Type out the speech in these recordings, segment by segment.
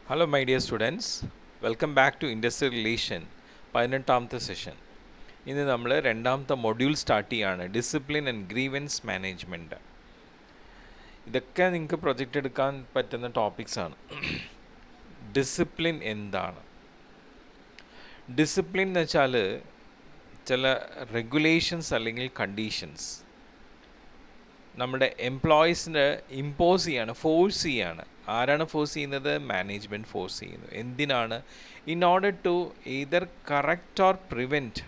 Hello, my dear students. Welcome back to Industrial Relation, 18th session. ഇന്ന് നമ്മൾ രണ്ടാമത്തെ module start ചെയ്യാണ് discipline and grievance management. ഇതൊക്കെ നിങ്ങൾക്ക് പ്രൊജക്റ്റ് എടുക്കാൻ പറ്റുന്ന ടോപ്പിക്സ് ആണ്. ഡിസിപ്ലിൻ എന്താണ്? ഡിസിപ്ലിൻ എന്ന് വെച്ചാൽ ചില റെഗുലേഷൻസ് അല്ലെങ്കിൽ കണ്ടീഷൻസ് നമ്മുടെ എംപ്ലോയീസിന് ഇമ്പോസ് ചെയ്യാണ്, ഫോഴ്സ് ചെയ്യാണ്. ആരാണ് ഫോഴ്സ് ചെയ്യുന്നത്? മാനേജ്മെൻറ്റ് ഫോഴ്സ് ചെയ്യുന്നു. എന്തിനാണ്? In order to either correct or prevent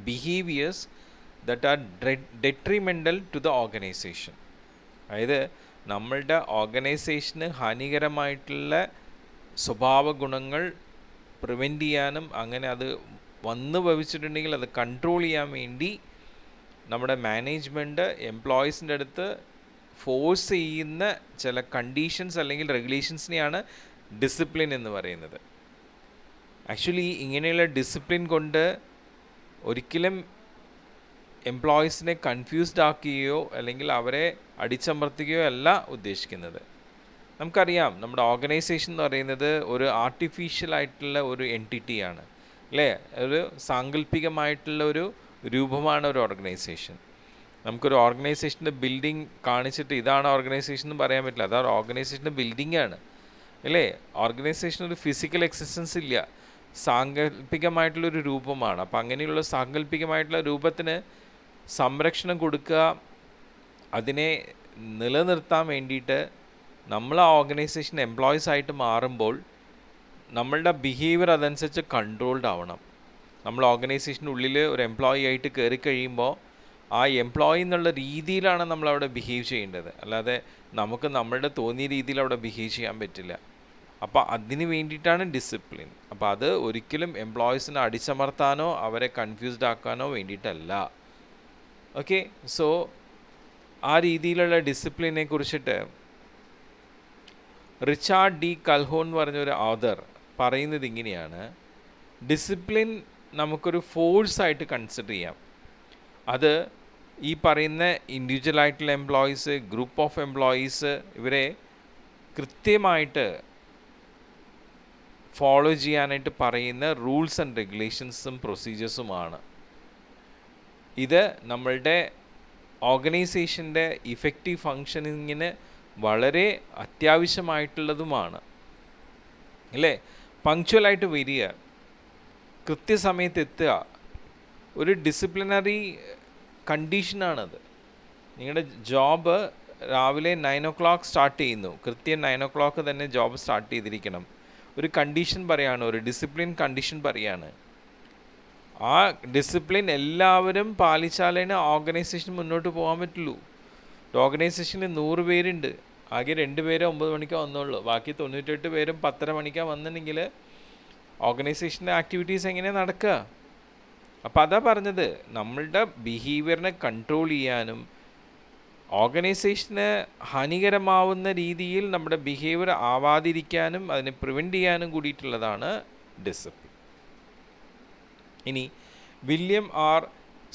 behaviours that are detrimental to the organisation. അതായത് നമ്മളുടെ ഓർഗനൈസേഷന് ഹാനികരമായിട്ടുള്ള സ്വഭാവ ഗുണങ്ങൾ പ്രിവെൻറ്റ് ചെയ്യാനും അങ്ങനെ അത് വന്നു ഭവിച്ചിട്ടുണ്ടെങ്കിൽ അത് കൺട്രോൾ ചെയ്യാൻ വേണ്ടി നമ്മുടെ മാനേജ്മെൻറ്റ് എംപ്ലോയീസിൻ്റെ അടുത്ത് ഫോഴ്സ് ചെയ്യുന്ന ചില കണ്ടീഷൻസ് അല്ലെങ്കിൽ റെഗുലേഷൻസിനെയാണ് ഡിസിപ്ലിൻ എന്ന് പറയുന്നത്. ആക്ച്വലി ഇങ്ങനെയുള്ള ഡിസിപ്ലിൻ കൊണ്ട് ഒരിക്കലും എംപ്ലോയീസിനെ കൺഫ്യൂസ്ഡ് ആക്കുകയോ അല്ലെങ്കിൽ അവരെ അടിച്ചമർത്തുകയോ അല്ല ഉദ്ദേശിക്കുന്നത്. നമുക്കറിയാം നമ്മുടെ ഓർഗനൈസേഷൻ എന്ന് പറയുന്നത് ഒരു ആർട്ടിഫിഷ്യൽ ആയിട്ടുള്ള ഒരു എൻറ്റിറ്റിയാണ്, അല്ലേ? ഒരു സാങ്കല്പികമായിട്ടുള്ള ഒരു രൂപമാണ് ഒരു ഓർഗനൈസേഷൻ. നമുക്കൊരു ഓർഗനൈസേഷൻ്റെ ബിൽഡിംഗ് കാണിച്ചിട്ട് ഇതാണ് ഓർഗനൈസേഷൻ എന്ന് പറയാൻ പറ്റില്ല. അതാണ് ഓർഗനൈസേഷൻ്റെ ബിൽഡിംഗാണ്, അല്ലേ? ഓർഗനൈസേഷൻ ഒരു ഫിസിക്കൽ എക്സിസ്റ്റൻസ് ഇല്ല, സാങ്കല്പികമായിട്ടുള്ളൊരു രൂപമാണ്. അപ്പം അങ്ങനെയുള്ള സാങ്കല്പികമായിട്ടുള്ള രൂപത്തിന് സംരക്ഷണം കൊടുക്കുക, അതിനെ നിലനിർത്താൻ വേണ്ടിയിട്ട് നമ്മൾ ആ ഓർഗനൈസേഷൻ എംപ്ലോയീസ് ആയിട്ട് മാറുമ്പോൾ നമ്മളുടെ ബിഹേവിയർ അതനുസരിച്ച് കൺട്രോൾഡ് ആവണം. നമ്മൾ ഓർഗനൈസേഷൻ്റെ ഉള്ളിൽ ഒരു എംപ്ലോയി ആയിട്ട് കയറി കഴിയുമ്പോൾ ആ എംപ്ലോയി എന്നുള്ള രീതിയിലാണ് നമ്മളവിടെ ബിഹേവ് ചെയ്യേണ്ടത്, അല്ലാതെ നമുക്ക് നമ്മളുടെ തോന്നിയ രീതിയിൽ അവിടെ ബിഹേവ് ചെയ്യാൻ പറ്റില്ല. അപ്പോൾ അതിന് വേണ്ടിയിട്ടാണ് ഡിസിപ്ലിൻ. അപ്പോൾ അത് ഒരിക്കലും എംപ്ലോയീസിനെ അടിച്ചമർത്താനോ അവരെ കൺഫ്യൂസ്ഡ് ആക്കാനോ വേണ്ടിയിട്ടല്ല. ഓക്കെ, സോ ആ രീതിയിലുള്ള ഡിസിപ്ലിനെ കുറിച്ചിട്ട് റിച്ചാർഡ് ഡി കൽഹോൺ എന്ന് പറഞ്ഞൊരു ഓഥർ പറയുന്നത് ഇങ്ങനെയാണ്: ഡിസിപ്ലിൻ നമുക്കൊരു ഫോഴ്സായിട്ട് കൺസിഡർ ചെയ്യാം. അത് ഈ പറയുന്ന ഇൻഡിവിജ്വലായിട്ടുള്ള എംപ്ലോയീസ്, ഗ്രൂപ്പ് ഓഫ് എംപ്ലോയീസ്, ഇവരെ കൃത്യമായിട്ട് ഫോളോ ചെയ്യാനായിട്ട് പറയുന്ന റൂൾസ് ആൻഡ് റെഗുലേഷൻസും പ്രൊസീജിയേഴ്സുമാണ്. ഇത് നമ്മളുടെ ഓർഗനൈസേഷൻ്റെ ഇഫക്റ്റീവ് ഫങ്ഷനിങ്ങിന് വളരെ അത്യാവശ്യമായിട്ടുള്ളതുമാണ്, അല്ലേ? പങ്ക്ച്വലായിട്ട് വരിക, കൃത്യസമയത്ത് എത്തുക, ഒരു ഡിസിപ്ലിനറി കണ്ടീഷനാണത്. നിങ്ങളുടെ ജോബ് രാവിലെ 9 o'clock സ്റ്റാർട്ട് ചെയ്യുന്നു, കൃത്യം 9 o'clock തന്നെ ജോബ് സ്റ്റാർട്ട് ചെയ്തിരിക്കണം. ഒരു കണ്ടീഷൻ പറയാണ്, ഒരു ഡിസിപ്ലിൻ കണ്ടീഷൻ പറയാണ്. ആ ഡിസിപ്ലിൻ എല്ലാവരും പാലിച്ചാലേ ഓർഗനൈസേഷൻ മുന്നോട്ട് പോകാൻ പറ്റുള്ളൂ. ഓർഗനൈസേഷനിൽ 100 പേരുണ്ട്, ആകെ 2 പേര് 9 മണിക്കാണ് വന്നുള്ളൂ, ബാക്കി 98 പേരും 10:30 മണിക്കാണ് വന്നിട്ടുണ്ടെങ്കിൽ ഓർഗനൈസേഷൻ്റെ ആക്ടിവിറ്റീസ് എങ്ങനെയാണ് നടക്കുക? അപ്പോൾ അതാ പറഞ്ഞത്, നമ്മളുടെ ബിഹേവിയറിനെ കൺട്രോൾ ചെയ്യാനും ഓർഗനൈസേഷന് ഹാനികരമാവുന്ന രീതിയിൽ നമ്മുടെ ബിഹേവിയർ ആവാതിരിക്കാനും അതിനെ പ്രിവെൻറ്റ് ചെയ്യാനും കൂടിയിട്ടുള്ളതാണ് ഡിസിപ്ലിൻ. ഇനി വില്യം ആർ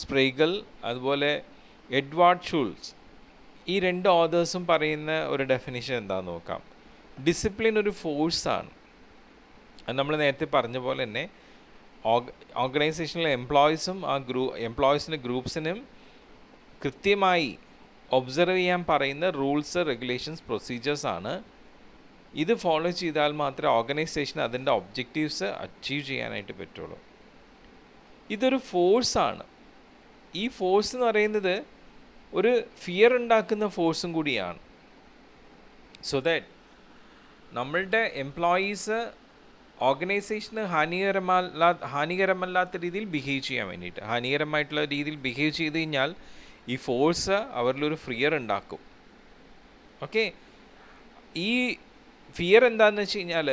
സ്പ്രേഗൽ അതുപോലെ എഡ്വാർഡ് ഷുൾസ്, ഈ 2 ഓതേഴ്സും പറയുന്ന ഒരു ഡെഫിനിഷൻ എന്താണെന്ന് നോക്കാം. ഡിസിപ്ലിൻ ഒരു ഫോഴ്സാണ്. അത് നമ്മൾ നേരത്തെ പറഞ്ഞ പോലെ തന്നെ ഓർഗനൈസേഷനിലെ എംപ്ലോയീസും ആ എംപ്ലോയീസിൻ്റെ ഗ്രൂപ്പ്സിനും കൃത്യമായി ഒബ്സർവ് ചെയ്യാൻ പറയുന്ന റൂൾസ്, റെഗുലേഷൻസ്, പ്രൊസീജിയേഴ്സാണ്. ഇത് ഫോളോ ചെയ്താൽ മാത്രമേ ഓർഗനൈസേഷൻ അതിൻ്റെ ഒബ്ജക്റ്റീവ്സ് അച്ചീവ് ചെയ്യാനായിട്ട് പറ്റുള്ളൂ. ഇതൊരു ഫോഴ്സാണ്. ഈ ഫോഴ്സ് എന്ന് പറയുന്നത് ഒരു ഫിയർ ഉണ്ടാക്കുന്ന ഫോഴ്സും കൂടിയാണ്. സോ ദാറ്റ് നമ്മളുടെ എംപ്ലോയീസ് ഓർഗനൈസേഷന് ഹാനികരമല്ലാത്ത രീതിയിൽ ബിഹേവ് ചെയ്യാൻ വേണ്ടിയിട്ട്, ഹാനികരമായിട്ടുള്ള രീതിയിൽ ബിഹേവ് ചെയ്ത് കഴിഞ്ഞാൽ ഈ ഫോഴ്സ് അവരിലൊരു ഫിയർ ഉണ്ടാക്കും. ഓക്കെ, ഈ ഫിയർ എന്താണെന്ന് വെച്ച് കഴിഞ്ഞാൽ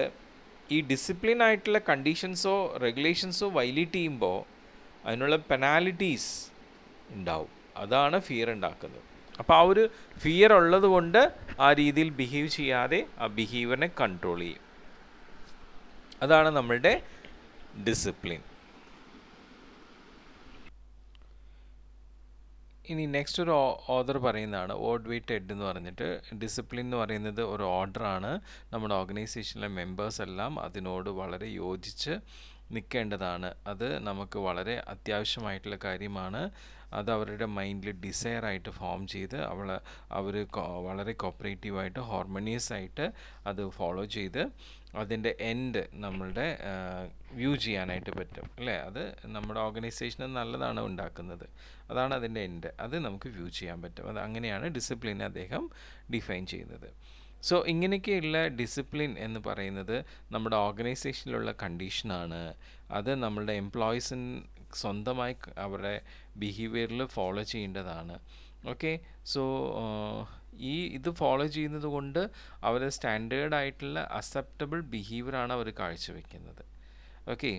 ഈ ഡിസിപ്ലിൻ ആയിട്ടുള്ള കണ്ടീഷൻസോ റെഗുലേഷൻസോ വയലേറ്റ് ചെയ്യുമ്പോൾ അതിനുള്ള പെനാലിറ്റീസ് ഉണ്ടാവും. അതാണ് ഫിയർ ഉണ്ടാക്കുന്നത്. അപ്പോൾ ആ ഒരു ഫിയർ ഉള്ളത് കൊണ്ട് ആ രീതിയിൽ ബിഹേവ് ചെയ്യാതെ ആ ബിഹേവിയറിനെ കൺട്രോൾ ചെയ്യും. അതാണ് നമ്മളുടെ ഡിസിപ്ലിൻ. ഇനി നെക്സ്റ്റ് ഒരു ഓർഡർ പറയുന്നതാണ് ഓഡ്വേ ടെഡ് എന്ന് പറഞ്ഞിട്ട്. ഡിസിപ്ലിൻ എന്ന് പറയുന്നത് ഒരു ഓർഡറാണ്. നമ്മുടെ ഓർഗനൈസേഷനിലെ മെമ്പേഴ്സ് എല്ലാം അതിനോട് വളരെ യോജിച്ച് നിൽക്കേണ്ടതാണ്. അത് നമുക്ക് വളരെ അത്യാവശ്യമായിട്ടുള്ള കാര്യമാണ്. അത് അവരുടെ മൈൻഡിൽ ഡിസയറായിട്ട് ഫോം ചെയ്ത് അവർ വളരെ കോപ്പറേറ്റീവായിട്ട് ഹാർമോണിയസ് ആയിട്ട് അത് ഫോളോ ചെയ്ത് അതിൻ്റെ എൻഡ് നമ്മളുടെ വ്യൂ ചെയ്യാനായിട്ട് പറ്റും അല്ലേ. അത് നമ്മുടെ ഓർഗനൈസേഷന് നല്ലതാണ് ഉണ്ടാക്കുന്നത്, അതാണ് അതിൻ്റെ എൻഡ്. അത് നമുക്ക് വ്യൂ ചെയ്യാൻ പറ്റും. അത് അങ്ങനെയാണ് ഡിസിപ്ലിനെ അദ്ദേഹം ഡിഫൈൻ ചെയ്യുന്നത്. സോ ഇങ്ങനെയൊക്കെയുള്ള ഡിസിപ്ലിൻ എന്ന് പറയുന്നത് നമ്മുടെ ഓർഗനൈസേഷനിലുള്ള കണ്ടീഷനാണ്. അത് നമ്മളുടെ എംപ്ലോയീസിന് സ്വന്തമായി അവരുടെ ബിഹേവിയറിൽ ഫോളോ ചെയ്യേണ്ടതാണ്. ഓക്കെ, സോ ഇത് ഫോളോ ചെയ്യുന്നത് കൊണ്ട് അവർ സ്റ്റാൻഡേർഡ് ആയിട്ടുള്ള അക്സെപ്റ്റബിൾ ബിഹേവിയറാണ് അവർ കാഴ്ചവെക്കുന്നത്. ഓക്കെ,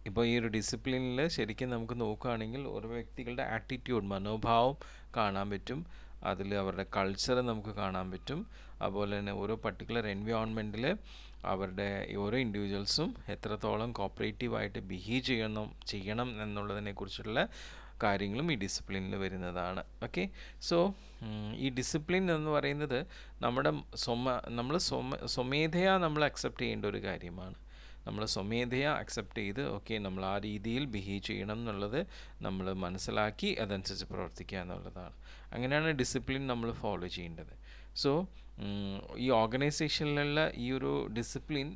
ഇപ്പോൾ ഈ ഒരു ഡിസിപ്ലിനിൽ ശരിക്കും നമുക്ക് നോക്കുകയാണെങ്കിൽ ഓരോ വ്യക്തികളുടെ ആറ്റിറ്റ്യൂഡ്, മനോഭാവം കാണാൻ പറ്റും. അതിൽ അവരുടെ കൾച്ചർ നമുക്ക് കാണാൻ പറ്റും. അതുപോലെ തന്നെ ഓരോ പർട്ടിക്കുലർ എൻവയോൺമെൻറ്റിൽ അവരുടെ ഓരോ ഇൻഡിവിജ്വൽസും എത്രത്തോളം കോപ്പറേറ്റീവായിട്ട് ബിഹേവ് ചെയ്യണം എന്നുള്ളതിനെക്കുറിച്ചുള്ള കാര്യങ്ങളും ഈ ഡിസിപ്ലിനിൽ വരുന്നതാണ്. ഓക്കെ, സോ ഈ ഡിസിപ്ലിൻ എന്ന് പറയുന്നത് നമ്മൾ സ്വമേധയാ നമ്മൾ അക്സെപ്റ്റ് ചെയ്യേണ്ട ഒരു കാര്യമാണ്. നമ്മൾ സ്വമേധയാ അക്സെപ്റ്റ് ചെയ്ത് ഓക്കെ നമ്മൾ ആ രീതിയിൽ ബിഹേവ് ചെയ്യണം എന്നുള്ളത് നമ്മൾ മനസ്സിലാക്കി അതനുസരിച്ച് പ്രവർത്തിക്കുക എന്നുള്ളതാണ്. അങ്ങനെയാണ് ഡിസിപ്ലിൻ നമ്മൾ ഫോളോ ചെയ്യേണ്ടത്. സോ ഈ ഓർഗനൈസേഷനിലുള്ള ഈ ഒരു ഡിസിപ്ലിൻ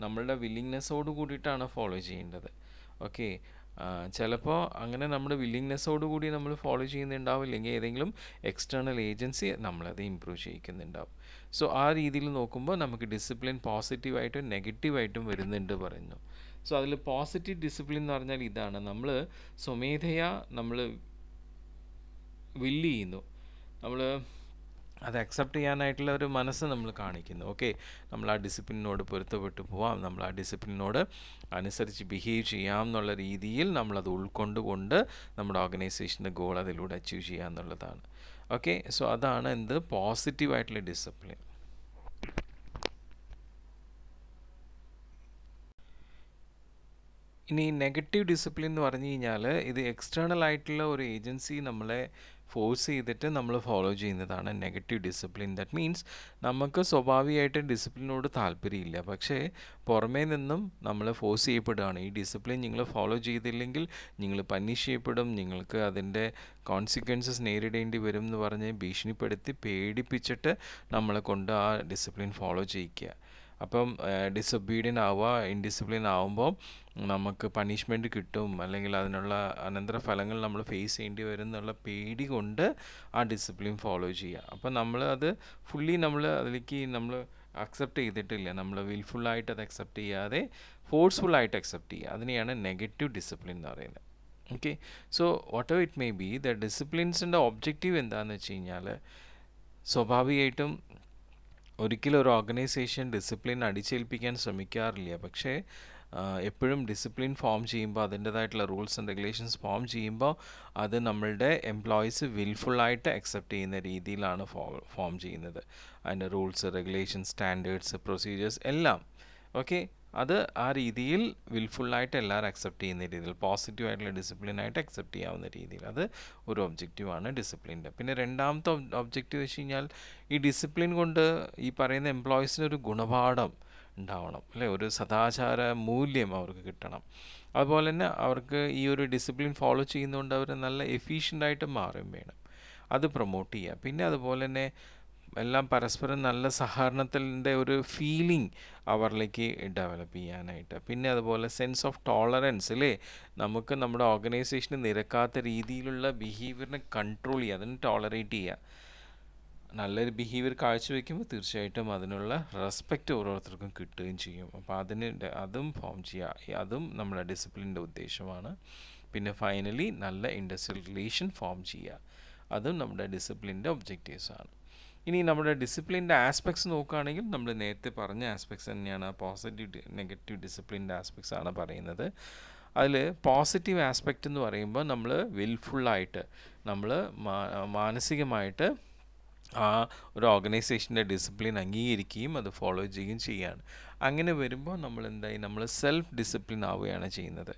നമ്മളുടെ വില്ലിങ്നെസ്സോട് കൂടിയിട്ടാണ് ഫോളോ ചെയ്യേണ്ടത്. ഓക്കെ, ചിലപ്പോൾ അങ്ങനെ നമ്മുടെ വില്ലിങ്നെസ്സോട് കൂടി നമ്മൾ ഫോളോ ചെയ്യുന്നുണ്ടാവില്ലെങ്കിൽ ഏതെങ്കിലും എക്സ്റ്റേണൽ ഏജൻസി നമ്മളത് ഇമ്പ്രൂവ് ചെയ്യിക്കുന്നുണ്ടാവും. സോ ആ രീതിയിൽ നോക്കുമ്പോൾ നമുക്ക് ഡിസിപ്ലിൻ പോസിറ്റീവായിട്ടും നെഗറ്റീവായിട്ടും വരുന്നുണ്ട് പറഞ്ഞു. സോ അതിൽ പോസിറ്റീവ് ഡിസിപ്ലിൻ എന്ന് പറഞ്ഞാൽ ഇതാണ്, നമ്മൾ സ്വമേധയാ നമ്മൾ വില്ല് ചെയ്യുന്നു, നമ്മൾ അത് അക്സെപ്റ്റ് ചെയ്യാനായിട്ടുള്ള ഒരു മനസ്സ് നമ്മൾ കാണിക്കുന്നു. ഓക്കെ, നമ്മൾ ആ ഡിസിപ്ലിനോട് പൊരുത്തപ്പെട്ടു പോവാം, നമ്മൾ ആ ഡിസിപ്ലിനോട് അനുസരിച്ച് ബിഹേവ് ചെയ്യാം എന്നുള്ള രീതിയിൽ നമ്മളത് ഉൾക്കൊണ്ടുകൊണ്ട് നമ്മുടെ ഓർഗനൈസേഷൻ്റെ ഗോൾ അതിലൂടെ അച്ചീവ് ചെയ്യുക എന്നുള്ളതാണ്. ഓക്കെ, സോ അതാണ് പോസിറ്റീവായിട്ടുള്ള ഡിസിപ്ലിൻ. ഇനി നെഗറ്റീവ് ഡിസിപ്ലിൻ എന്ന് പറഞ്ഞു കഴിഞ്ഞാൽ ഇത് എക്സ്റ്റേണൽ ആയിട്ടുള്ള ഒരു ഏജൻസി നമ്മളെ ഫോഴ്സ് ചെയ്തിട്ട് നമ്മൾ ഫോളോ ചെയ്യുന്നതാണ് നെഗറ്റീവ് ഡിസിപ്ലിൻ. ദാറ്റ് മീൻസ് നമുക്ക് സ്വാഭാവികമായിട്ട് ഡിസിപ്ലിനോട് താല്പര്യമില്ല, പക്ഷേ പുറമേ നിന്നും നമ്മൾ ഫോഴ്സ് ചെയ്യപ്പെടുകയാണ്. ഈ ഡിസിപ്ലിൻ നിങ്ങൾ ഫോളോ ചെയ്തില്ലെങ്കിൽ നിങ്ങൾ പനിഷ് ചെയ്യപ്പെടും, നിങ്ങൾക്ക് അതിൻ്റെ കോൺസിക്വൻസസ് നേരിടേണ്ടി വരും എന്ന് പറഞ്ഞ് ഭീഷണിപ്പെടുത്തി പേടിപ്പിച്ചിട്ട് നമ്മളെ കൊണ്ട് ആ ഡിസിപ്ലിൻ ഫോളോ ചെയ്യിക്കുക. അപ്പം ഡിസൊബീഡിയൻ ആവുക, ഇൻഡിസിപ്ലിൻ ആവുമ്പോൾ നമുക്ക് പണിഷ്മെൻറ്റ് കിട്ടും, അല്ലെങ്കിൽ അതിനുള്ള അനന്തരഫലങ്ങൾ നമ്മൾ ഫേസ് ചെയ്യേണ്ടി വരും എന്നുള്ള പേടി കൊണ്ട് ആ ഡിസിപ്ലിൻ ഫോളോ ചെയ്യുക. അപ്പം നമ്മൾ അത് ഫുള്ളി അതിലേക്ക് നമ്മൾ അക്സെപ്റ്റ് ചെയ്തിട്ടില്ല, നമ്മൾ വിൽഫുള്ളായിട്ട് അത് അക്സെപ്റ്റ് ചെയ്യാതെ ഫോഴ്സ്ഫുള്ളായിട്ട് അക്സെപ്റ്റ് ചെയ്യുക. അതിനെയാണ് നെഗറ്റീവ് ഡിസിപ്ലിൻ എന്ന് പറയുന്നത്. Okay, so whatever it may be the ഡിസിപ്ലിൻസിൻ്റെ ഒബ്ജക്റ്റീവ് എന്താണെന്ന് വെച്ച് കഴിഞ്ഞാൽ സ്വാഭാവികമായിട്ടും ഒരിക്കലും ഒരു ഓർഗനൈസേഷൻ ഡിസിപ്ലിൻ അടിച്ചേൽപ്പിക്കാൻ ശ്രമിക്കാറില്ല. പക്ഷേ എപ്പോഴും ഡിസിപ്ലിൻ ഫോം ചെയ്യുമ്പോൾ അതിൻ്റേതായിട്ടുള്ള റൂൾസ് ആൻഡ് റെഗുലേഷൻസ് ഫോം ചെയ്യുമ്പോൾ അത് നമ്മളുടെ എംപ്ലോയീസ് വിൽഫുള്ളായിട്ട് അക്സെപ്റ്റ് ചെയ്യുന്ന രീതിയിലാണ് ഫോം ചെയ്യുന്നത്. അതിൻ്റെ റൂൾസ്, റെഗുലേഷൻസ്, സ്റ്റാൻഡേർഡ്സ്, പ്രൊസീജിയേഴ്സ് എല്ലാം ഓക്കെ അത് ആ രീതിയിൽ വിൽഫുള്ളായിട്ട് എല്ലാവരും അക്സെപ്റ്റ് ചെയ്യുന്ന രീതിയിൽ, പോസിറ്റീവായിട്ടുള്ള ഡിസിപ്ലിനായിട്ട് അക്സെപ്റ്റ് ചെയ്യാവുന്ന രീതിയിൽ, അത് ഒരു ഒബ്ജക്റ്റീവാണ് ഡിസിപ്ലിൻ്റെ. പിന്നെ രണ്ടാമത്തെ ഒബ്ജക്റ്റീവ് വെച്ച് കഴിഞ്ഞാൽ ഈ ഡിസിപ്ലിൻ കൊണ്ട് ഈ പറയുന്ന എംപ്ലോയീസിനൊരു ഗുണപാഠം ഉണ്ടാവണം അല്ലേ, ഒരു സദാചാര മൂല്യം അവർക്ക് കിട്ടണം. അതുപോലെ തന്നെ അവർക്ക് ഈ ഒരു ഡിസിപ്ലിൻ ഫോളോ ചെയ്യുന്നതുകൊണ്ട് അവർ നല്ല എഫിഷ്യൻ്റായിട്ട് മാറുകയും വേണം, അത് പ്രൊമോട്ട് ചെയ്യുക. പിന്നെ അതുപോലെ തന്നെ എല്ലാം പരസ്പരം നല്ല സഹകരണത്തിൻ്റെ ഒരു ഫീലിംഗ് അവരിലേക്ക് ഡെവലപ്പ് ചെയ്യാനായിട്ട്. പിന്നെ അതുപോലെ സെൻസ് ഓഫ് ടോളറൻസ് അല്ലേ, നമുക്ക് നമ്മുടെ ഓർഗനൈസേഷന് നിരക്കാത്ത രീതിയിലുള്ള ബിഹേവിയറിനെ കൺട്രോൾ ചെയ്യുക, അതിന് ടോളറേറ്റ് ചെയ്യുക. നല്ലൊരു ബിഹേവിയർ കാഴ്ചവെക്കുമ്പോൾ തീർച്ചയായിട്ടും അതിനുള്ള റെസ്പെക്റ്റ് ഓരോരുത്തർക്കും കിട്ടുകയും ചെയ്യും. അപ്പോൾ അതും ഫോം ചെയ്യുക, അതും നമ്മുടെ ഡിസിപ്ലിൻ്റെ ഉദ്ദേശമാണ്. പിന്നെ ഫൈനലി നല്ല ഇൻഡസ്ട്രിയൽ റിലേഷൻ ഫോം ചെയ്യുക, അതും നമ്മുടെ ഡിസിപ്ലിൻ്റെ ഒബ്ജക്റ്റീവ്സാണ്. ഇനി നമ്മുടെ ഡിസിപ്ലിൻ്റെ ആസ്പെക്ട്സ് നോക്കുകയാണെങ്കിൽ നമ്മൾ നേരത്തെ പറഞ്ഞ ആസ്പെക്ട്സ് തന്നെയാണ്, പോസിറ്റീവ് നെഗറ്റീവ് ഡിസിപ്ലിൻ്റെ ആസ്പെക്ട്സ് ആണ് പറയുന്നത്. അതിൽ പോസിറ്റീവ് ആസ്പെക്റ്റ് എന്ന് പറയുമ്പോൾ നമ്മൾ വിൽഫുള്ളായിട്ട് നമ്മൾ മാനസികമായിട്ട് ആ ഒരു ഓർഗനൈസേഷൻ്റെ ഡിസിപ്ലിൻ അംഗീകരിക്കുകയും അത് ഫോളോ ചെയ്യുകയും ചെയ്യുകയാണ്. അങ്ങനെ വരുമ്പോൾ നമ്മൾ സെൽഫ് ഡിസിപ്ലിൻ ആവുകയാണ് ചെയ്യുന്നത്.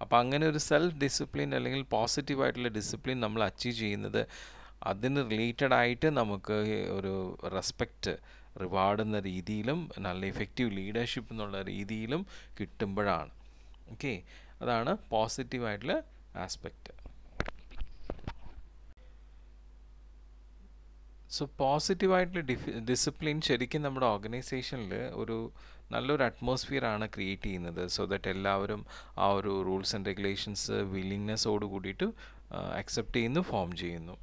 അപ്പോൾ അങ്ങനെ ഒരു സെൽഫ് ഡിസിപ്ലിൻ അല്ലെങ്കിൽ പോസിറ്റീവായിട്ടുള്ള ഡിസിപ്ലിൻ നമ്മൾ അച്ചീവ് ചെയ്യുന്നത് അതിന് റിലേറ്റഡ് ആയിട്ട് നമുക്ക് ഒരു റെസ്പെക്റ്റ് റിവാർഡ് എന്ന രീതിയിലും നല്ല ഇഫക്റ്റീവ് ലീഡർഷിപ്പ് എന്നുള്ള രീതിയിലും കിട്ടുമ്പോഴാണ്. ഓക്കെ, അതാണ് പോസിറ്റീവായിട്ടുള്ള ആസ്പെക്റ്റ്. സോ പോസിറ്റീവായിട്ടുള്ള ഡിസിപ്ലിൻ ശരിക്കും നമ്മുടെ ഓർഗനൈസേഷനിൽ ഒരു നല്ലൊരു അറ്റ്മോസ്ഫിയറാണ് ക്രിയേറ്റ് ചെയ്യുന്നത്. സോ ദാറ്റ് എല്ലാവരും ആ ഒരു റൂൾസ് ആൻഡ് റെഗുലേഷൻസ് വില്ലിങ്നെസ്സോട് കൂടിയിട്ട് അക്സെപ്റ്റ് ചെയ്യുന്നു, ഫോം ചെയ്യുന്നു.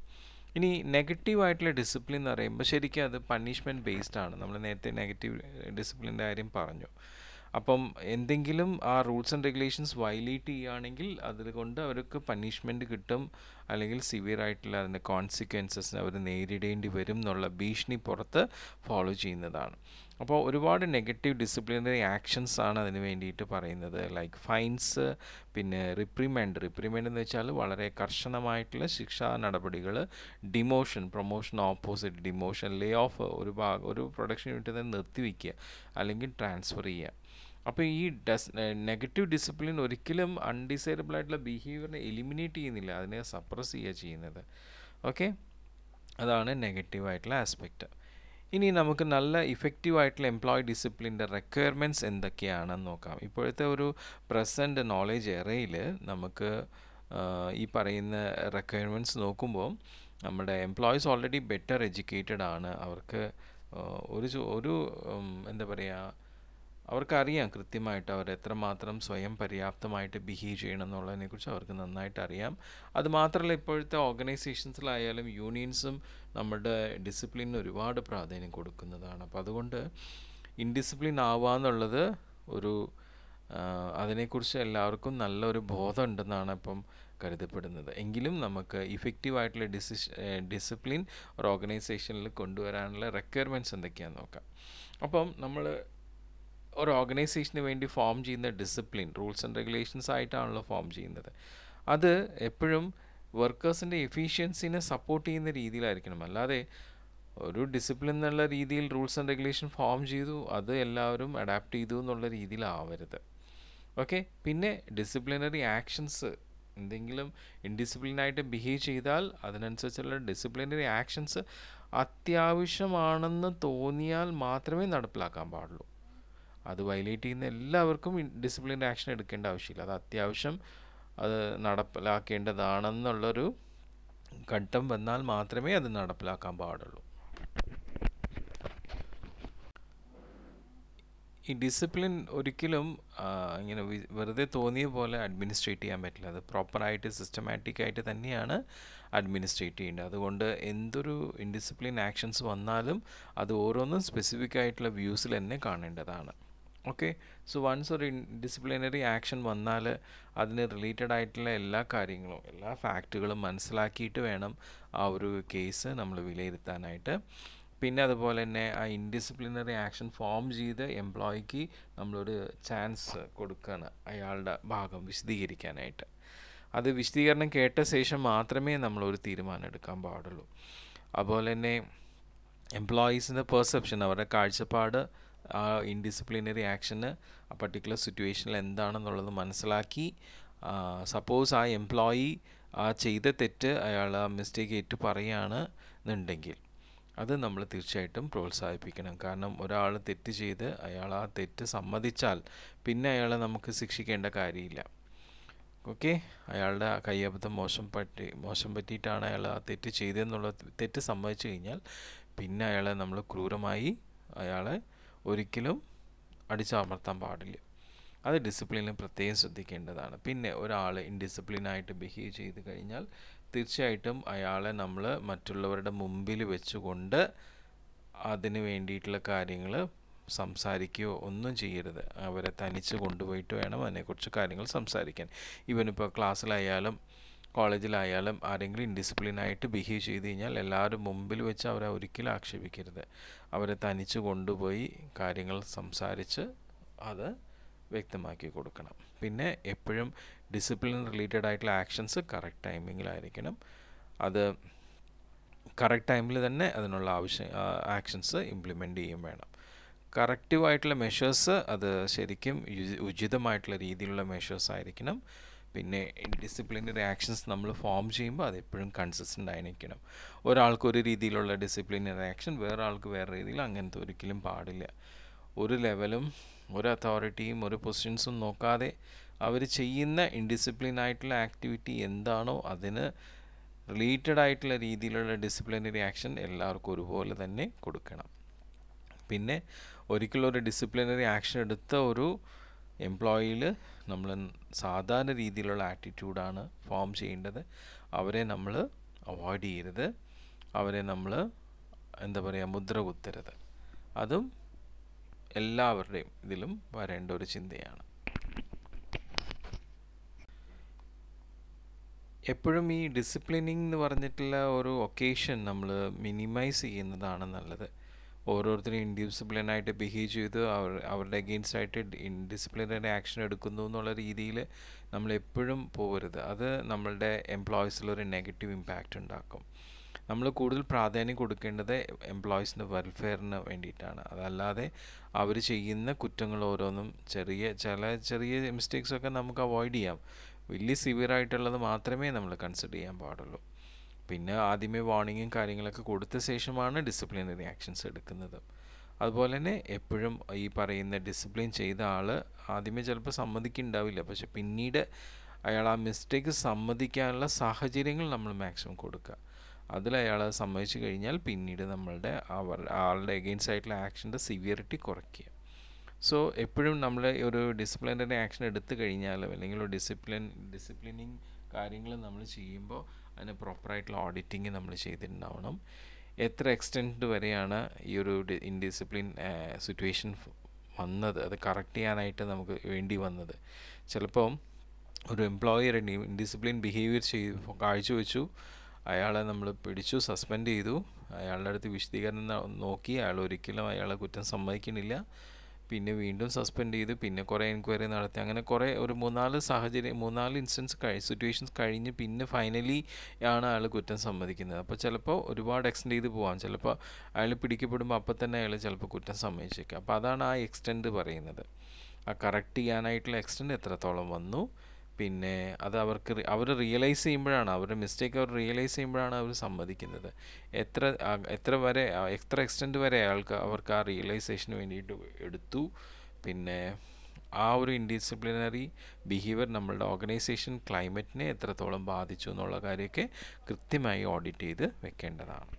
ഇനി നെഗറ്റീവായിട്ടുള്ള ഡിസിപ്ലിൻ എന്ന് പറയുമ്പോൾ ശരിക്കും അത് പണിഷ്മെൻറ്റ് ബേസ്ഡ് ആണ്. നമ്മൾ നേരത്തെ നെഗറ്റീവ് ഡിസിപ്ലിൻ്റെ കാര്യം പറഞ്ഞു. അപ്പം എന്തെങ്കിലും ആ റൂൾസ് ആൻഡ് റെഗുലേഷൻസ് വയലേറ്റ് ചെയ്യുകയാണെങ്കിൽ അതുകൊണ്ട് അവർക്ക് പണിഷ്മെൻറ്റ് കിട്ടും, അല്ലെങ്കിൽ സിവിയർ ആയിട്ടുള്ള അതിൻ്റെ കോൺസിക്വൻസസ് അവർ നേരിടേണ്ടി വരും എന്നുള്ള ഭീഷണി പുറത്ത് ഫോളോ ചെയ്യുന്നതാണ്. അപ്പോൾ ഒരുപാട് നെഗറ്റീവ് ഡിസിപ്ലിനറി ആക്ഷൻസ് ആണ് അതിന് വേണ്ടിയിട്ട് പറയുന്നത്. ലൈക്ക് ഫൈൻസ്, പിന്നെ റിപ്രിമെൻഡ് എന്ന് വെച്ചാൽ വളരെ കർശനമായിട്ടുള്ള ശിക്ഷാ നടപടികൾ, demotion, promotion opposite demotion, Leh of, ഒരു പ്രൊഡക്ഷൻ യൂണിറ്റിൽ നിന്ന് നിർത്തിവെക്കുക അല്ലെങ്കിൽ ട്രാൻസ്ഫർ ചെയ്യുക. അപ്പോൾ ഈ നെഗറ്റീവ് ഡിസിപ്ലിൻ ഒരിക്കലും അൺഡിസൈറബിൾ ആയിട്ടുള്ള ബിഹേവിയറിനെ എലിമിനേറ്റ് ചെയ്യുന്നില്ല, അതിനെ സപ്രസ് ചെയ്യുക ചെയ്യുന്നത്. ഓക്കെ, അതാണ് നെഗറ്റീവായിട്ടുള്ള ആസ്പെക്റ്റ്. ഇനി നമുക്ക് നല്ല ഇഫക്റ്റീവായിട്ടുള്ള എംപ്ലോയി ഡിസിപ്ലിൻ്റെ റിക്വയർമെൻറ്റ്സ് എന്തൊക്കെയാണെന്ന് നോക്കാം. ഇപ്പോഴത്തെ ഒരു പ്രസൻറ്റ് നോളേജ് എറയിൽ നമുക്ക് ഈ പറയുന്ന റിക്വയർമെൻറ്റ്സ് നോക്കുമ്പോൾ നമ്മുടെ എംപ്ലോയീസ് ഓൾറെഡി ബെറ്റർ എഡ്യൂക്കേറ്റഡ് ആണ്. അവർക്ക് ഒരു എന്താ പറയുക, അവർക്കറിയാം കൃത്യമായിട്ട് അവർ എത്രമാത്രം സ്വയം പര്യാപ്തമായിട്ട് ബിഹേവ് ചെയ്യണം എന്നുള്ളതിനെക്കുറിച്ച് അവർക്ക് നന്നായിട്ട് അറിയാം. അതുമാത്രമല്ല, ഇപ്പോഴത്തെ ഓർഗനൈസേഷൻസിലായാലും യൂണിയൻസും നമ്മുടെ ഡിസിപ്ലിന് ഒരുപാട് പ്രാധാന്യം കൊടുക്കുന്നതാണ്. അപ്പോൾ അതുകൊണ്ട് ഇൻഡിസിപ്ലിൻ ആവുക എന്നുള്ളത് അതിനെക്കുറിച്ച് എല്ലാവർക്കും നല്ലൊരു ബോധം ഉണ്ടെന്നാണ് ഇപ്പം കരുതപ്പെടുന്നത്. എങ്കിലും നമുക്ക് ഇഫക്റ്റീവായിട്ടുള്ള ഡിസിപ്ലിൻ ഒരു ഓർഗനൈസേഷനിൽ കൊണ്ടുവരാനുള്ള റിക്വയർമെൻറ്റ്സ് എന്തൊക്കെയാണെന്ന് നോക്കാം. അപ്പം നമ്മൾ ഒരു ഓർഗനൈസേഷന് വേണ്ടി ഫോം ചെയ്യുന്ന ഡിസിപ്ലിൻ റൂൾസ് ആൻഡ് റെഗുലേഷൻസ് ആയിട്ടാണല്ലോ ഫോം ചെയ്യുന്നത്. അത് എപ്പോഴും വർക്കേഴ്സിൻ്റെ എഫിഷ്യൻസിനെ സപ്പോർട്ട് ചെയ്യുന്ന രീതിയിലായിരിക്കണം. അല്ലാതെ ഒരു ഡിസിപ്ലിൻ എന്നുള്ള രീതിയിൽ റൂൾസ് ആൻഡ് റെഗുലേഷൻ ഫോം ചെയ്തു, അത് എല്ലാവരും അഡാപ്റ്റ് ചെയ്തു എന്നുള്ള രീതിയിലാവരുത്. ഓക്കെ, പിന്നെ ഡിസിപ്ലിനറി ആക്ഷൻസ്, എന്തെങ്കിലും ഇൻഡിസിപ്ലിനായിട്ട് ബിഹേവ് ചെയ്താൽ അതിനനുസരിച്ചുള്ള ഡിസിപ്ലിനറി ആക്ഷൻസ് അത്യാവശ്യമാണെന്ന് തോന്നിയാൽ മാത്രമേ നടപ്പിലാക്കാൻ പാടുള്ളൂ. അത് വയലേറ്റ് ചെയ്യുന്ന എല്ലാവർക്കും ഡിസിപ്ലിനറി ആക്ഷൻ എടുക്കേണ്ട ആവശ്യമില്ല. അത് അത്യാവശ്യം അത് നടപ്പിലാക്കേണ്ടതാണെന്നുള്ളൊരു ഘട്ടം വന്നാൽ മാത്രമേ അത് നടപ്പിലാക്കാൻ പാടുള്ളൂ. ഈ ഡിസിപ്ലിൻ ഒരിക്കലും ഇങ്ങനെ വെറുതെ തോന്നിയ പോലെ അഡ്മിനിസ്ട്രേറ്റ് ചെയ്യാൻ പറ്റില്ല. അത് പ്രോപ്പറായിട്ട് സിസ്റ്റമാറ്റിക്കായിട്ട് തന്നെയാണ് അഡ്മിനിസ്ട്രേറ്റ് ചെയ്യേണ്ടത്. അതുകൊണ്ട് എന്തൊരു ഇൻഡിസിപ്ലിൻ ആക്ഷൻസ് വന്നാലും അത് ഓരോന്നും സ്പെസിഫിക് ആയിട്ടുള്ള വ്യൂസിൽ തന്നെ കാണേണ്ടതാണ്. ഓക്കെ, സോ വൺസ് ഒരു ഡിസിപ്ലിനറി ആക്ഷൻ വന്നാൽ അതിന് റിലേറ്റഡ് ആയിട്ടുള്ള എല്ലാ കാര്യങ്ങളും, എല്ലാ ഫാക്റ്റുകളും മനസ്സിലാക്കിയിട്ട് വേണം ആ ഒരു കേസ് നമ്മൾ വിലയിരുത്താനായിട്ട്. പിന്നെ അതുപോലെ തന്നെ ആ ഇൻഡിസിപ്ലിനറി ആക്ഷൻ ഫോം ചെയ്ത് എംപ്ലോയിക്ക് നമ്മളൊരു ചാൻസ് കൊടുക്കുകയാണ് അയാളുടെ ഭാഗം വിശദീകരിക്കാനായിട്ട്. അത് വിശദീകരണം കേട്ട ശേഷം മാത്രമേ നമ്മളൊരു തീരുമാനം എടുക്കാൻ പാടുള്ളൂ. അതുപോലെ തന്നെ എംപ്ലോയീസിൻ്റെ പെർസെപ്ഷൻ, അവരുടെ കാഴ്ചപ്പാട് ആ ഇൻഡിസിപ്ലിനറി ആക്ഷന് ആ പർട്ടിക്കുലർ സിറ്റുവേഷനിൽ എന്താണെന്നുള്ളത് മനസ്സിലാക്കി, സപ്പോസ് ആ എംപ്ലോയി ആ ചെയ്ത തെറ്റ് അയാൾ ആ മിസ്റ്റേക്ക് ഏറ്റു പറയുകയാണ് എന്നുണ്ടെങ്കിൽ അത് നമ്മൾ തീർച്ചയായിട്ടും പ്രോത്സാഹിപ്പിക്കണം. കാരണം ഒരാൾ തെറ്റ് ചെയ്ത് അയാൾ ആ തെറ്റ് സമ്മതിച്ചാൽ പിന്നെ അയാളെ നമുക്ക് ശിക്ഷിക്കേണ്ട കാര്യമില്ല. ഓക്കെ, അയാളുടെ കയ്യബദ്ധം മോശം പറ്റിയിട്ടാണ് അയാൾ ആ തെറ്റ് ചെയ്തതെന്നുള്ള തെറ്റ് സമ്മതിച്ചു കഴിഞ്ഞാൽ പിന്നെ അയാളെ നമ്മൾ ക്രൂരമായി അയാളെ ഒരിക്കലും അടിച്ചമർത്താൻ പാടില്ല. അത് ഡിസിപ്ലിനിൽ പ്രത്യേകം ശ്രദ്ധിക്കേണ്ടതാണ്. പിന്നെ ഒരാൾ ഇൻഡിസിപ്ലിനായിട്ട് ബിഹേവ് ചെയ്ത് കഴിഞ്ഞാൽ തീർച്ചയായിട്ടും അയാളെ നമ്മൾ മറ്റുള്ളവരുടെ മുമ്പിൽ വെച്ചുകൊണ്ട് അതിന് വേണ്ടിയിട്ടുള്ള കാര്യങ്ങൾ സംസാരിക്കുകയോ ഒന്നും ചെയ്യരുത്. അവരെ തനിച്ച് കൊണ്ടുപോയിട്ട് വേണം അതിനെക്കുറിച്ച് കാര്യങ്ങൾ സംസാരിക്കാൻ. ഈവനിപ്പോൾ ക്ലാസ്സിലായാലും കോളേജിലായാലും ആരെങ്കിലും ഇൻഡിസിപ്ലിനായിട്ട് ബിഹേവ് ചെയ്ത് കഴിഞ്ഞാൽ എല്ലാവരും മുമ്പിൽ വെച്ച് അവരെ ഒരിക്കലും ആക്ഷേപിക്കരുത്. അവരെ തനിച്ച് കൊണ്ടുപോയി കാര്യങ്ങൾ സംസാരിച്ച് അത് വ്യക്തമാക്കി കൊടുക്കണം. പിന്നെ എപ്പോഴും ഡിസിപ്ലിൻ റിലേറ്റഡ് ആയിട്ടുള്ള ആക്ഷൻസ് കറക്റ്റ് ടൈമിങ്ങിലായിരിക്കണം. അത് കറക്റ്റ് ടൈമിൽ തന്നെ അതിനുള്ള ആക്ഷൻസ് ഇംപ്ലിമെൻ്റ് ചെയ്യും വേണം. കറക്റ്റീവായിട്ടുള്ള മെഷേഴ്സ് അത് ശരിക്കും ഉചിതമായിട്ടുള്ള രീതിയിലുള്ള മെഷേഴ്സ് ആയിരിക്കണം. പിന്നെ ഡിസിപ്ലിനറി ആക്ഷൻസ് നമ്മൾ ഫോം ചെയ്യുമ്പോൾ അതെപ്പോഴും കൺസിസ്റ്റൻ്റ് ആയിരിക്കണം. ഒരാൾക്ക് ഒരു രീതിയിലുള്ള ഡിസിപ്ലിനറി ആക്ഷൻ വേറെ ആൾക്ക് വേറെ രീതിയിൽ അങ്ങനത്തെ ഒരിക്കലും പാടില്ല. ഒരു ലെവലും ഒരു അതോറിറ്റിയും ഒരു പൊസിഷൻസും നോക്കാതെ അവർ ചെയ്യുന്ന ഇൻഡിസിപ്ലിൻ ആയിട്ടുള്ള ആക്ടിവിറ്റി എന്താണോ അതിന് റിലേറ്റഡ് ആയിട്ടുള്ള രീതിയിലുള്ള ഡിസിപ്ലിനറി ആക്ഷൻ എല്ലാവർക്കും ഒരുപോലെ തന്നെ കൊടുക്കണം. പിന്നെ ഒരിക്കലും ഒരു ഡിസിപ്ലിനറി ആക്ഷൻ എടുത്ത ഒരു എംപ്ലോയിയിൽ നമ്മൾ സാധാരണ രീതിയിലുള്ള ആറ്റിറ്റ്യൂഡാണ് ഫോം ചെയ്യേണ്ടത്. അവരെ നമ്മൾ അവോയ്ഡ് ചെയ്യരുത്, അവരെ നമ്മൾ എന്താ പറയുക മുദ്ര കുത്തരുത്. അതും എല്ലാവരുടെയും ഇതിലും വരേണ്ട ഒരു ചിന്തയാണ്. എപ്പോഴും ഈ ഡിസിപ്ലിനിങ് എന്ന് പറഞ്ഞിട്ടുള്ള ഒരു ഒക്കേഷൻ നമ്മൾ മിനിമൈസ് ചെയ്യുന്നതാണ് നല്ലത്. ഓരോരുത്തരും ഇൻഡിസിപ്ലിനായിട്ട് ബിഹേവ് ചെയ്ത് അവരുടെ അഗെയിൻസ്റ്റ് ആയിട്ട് ഇൻഡിസിപ്ലിനറി ആക്ഷൻ എടുക്കുന്നു എന്നുള്ള രീതിയിൽ നമ്മൾ എപ്പോഴും പോകരുത്. അത് നമ്മളുടെ എംപ്ലോയീസിലൊരു നെഗറ്റീവ് ഇമ്പാക്റ്റ് ഉണ്ടാക്കും. നമ്മൾ കൂടുതൽ പ്രാധാന്യം കൊടുക്കേണ്ടത് എംപ്ലോയീസിൻ്റെ വെൽഫെയറിന് വേണ്ടിയിട്ടാണ്. അതല്ലാതെ അവർ ചെയ്യുന്ന കുറ്റങ്ങൾ ഓരോന്നും ചെറിയ മിസ്റ്റേക്സൊക്കെ നമുക്ക് അവോയ്ഡ് ചെയ്യാം. വലിയ സിവിയറായിട്ടുള്ളത് മാത്രമേ നമ്മൾ കൺസിഡർ ചെയ്യാൻ പാടുള്ളൂ. പിന്നെ ആദ്യമേ വാർണിങ്ങും കാര്യങ്ങളൊക്കെ കൊടുത്ത ശേഷമാണ് ഡിസിപ്ലിനറി ആക്ഷൻസ് എടുക്കുന്നത്. അതുപോലെ തന്നെ എപ്പോഴും ഈ പറയുന്ന ഡിസിപ്ലിൻ ചെയ്ത ആൾ ആദ്യമേ ചിലപ്പോൾ സമ്മതിക്കുന്നുണ്ടാവില്ല, പക്ഷെ പിന്നീട് അയാൾ ആ മിസ്റ്റേക്ക് സമ്മതിക്കാനുള്ള സാഹചര്യങ്ങൾ നമ്മൾ മാക്സിമം കൊടുക്കുക. അതിൽ അയാൾ സമ്മതിച്ചു കഴിഞ്ഞാൽ പിന്നീട് ആളുടെ എഗെയിൻസ്റ്റ് ആയിട്ടുള്ള ആക്ഷൻ്റെ സിവിയറിറ്റി കുറയ്ക്കുക. സോ എപ്പോഴും നമ്മൾ ഒരു ഡിസിപ്ലിനറി ആക്ഷൻ എടുത്തു കഴിഞ്ഞാലും അല്ലെങ്കിൽ ഒരു ഡിസിപ്ലിനിങ് കാര്യങ്ങൾ നമ്മൾ ചെയ്യുമ്പോൾ അതിന് പ്രോപ്പറായിട്ടുള്ള ഓഡിറ്റിങ് നമ്മൾ ചെയ്തിട്ടുണ്ടാവണം. എത്ര എക്സ്റ്റെൻറ്റ് വരെയാണ് ഈ ഒരു ഇൻഡിസിപ്ലിൻ സിറ്റുവേഷൻ വന്നത്, അത് കറക്റ്റ് ചെയ്യാനായിട്ട് നമുക്ക് വേണ്ടി വന്നത്. ചിലപ്പോൾ ഒരു എംപ്ലോയർ ഇൻഡിസിപ്ലിൻ ബിഹേവിയർ കാഴ്ചവെച്ചു, അയാളെ നമ്മൾ പിടിച്ചു, സസ്പെൻഡ് ചെയ്തു, അയാളുടെ അടുത്ത് വിശദീകരണം നോക്കി, അയാൾ ഒരിക്കലും അയാളെ കുറ്റം സമ്മതിക്കുന്നില്ല, പിന്നെ വീണ്ടും സസ്പെൻഡ് ചെയ്ത് പിന്നെ കുറേ എൻക്വയറി നടത്തി, അങ്ങനെ കുറേ ഒരു 3-4 ഇൻസ്റ്റൻസ് സിറ്റുവേഷൻസ് കഴിഞ്ഞ് പിന്നെ ഫൈനലി ആണ് അയാൾ കുറ്റം സമ്മതിക്കുന്നത്. അപ്പോൾ ചിലപ്പോൾ ഒരുപാട് എക്സ്റ്റെൻഡ് ചെയ്ത് പോകാം. ചിലപ്പോൾ അയാൾ പിടിക്കപ്പെടുമ്പോൾ അപ്പം തന്നെ അയാൾ ചിലപ്പോൾ കുറ്റം സമ്മതിച്ചേക്കാം. അപ്പോൾ അതാണ് ആ എക്സ്റ്റെൻഡ് പറയുന്നത്. ആ കറക്റ്റ് ചെയ്യാനായിട്ടുള്ള എക്സ്റ്റെൻഡ് എത്രത്തോളം വന്നു, പിന്നെ അത് അവർ റിയലൈസ് ചെയ്യുമ്പോഴാണ്, അവരുടെ മിസ്റ്റേക്ക് അവർ റിയലൈസ് ചെയ്യുമ്പോഴാണ് അവർ സമ്മതിക്കുന്നത്. എത്ര എക്സ്റ്റെൻറ്റ് വരെ അവർക്ക് ആ റിയലൈസേഷന് വേണ്ടിയിട്ട് എടുത്തു, പിന്നെ ആ ഒരു ഇൻഡിസിപ്ലിനറി ബിഹേവിയർ നമ്മളുടെ ഓർഗനൈസേഷൻ ക്ലൈമറ്റിനെ എത്രത്തോളം ബാധിച്ചു എന്നുള്ള കാര്യമൊക്കെ കൃത്യമായി ഓഡിറ്റ് ചെയ്ത് വെക്കേണ്ടതാണ്.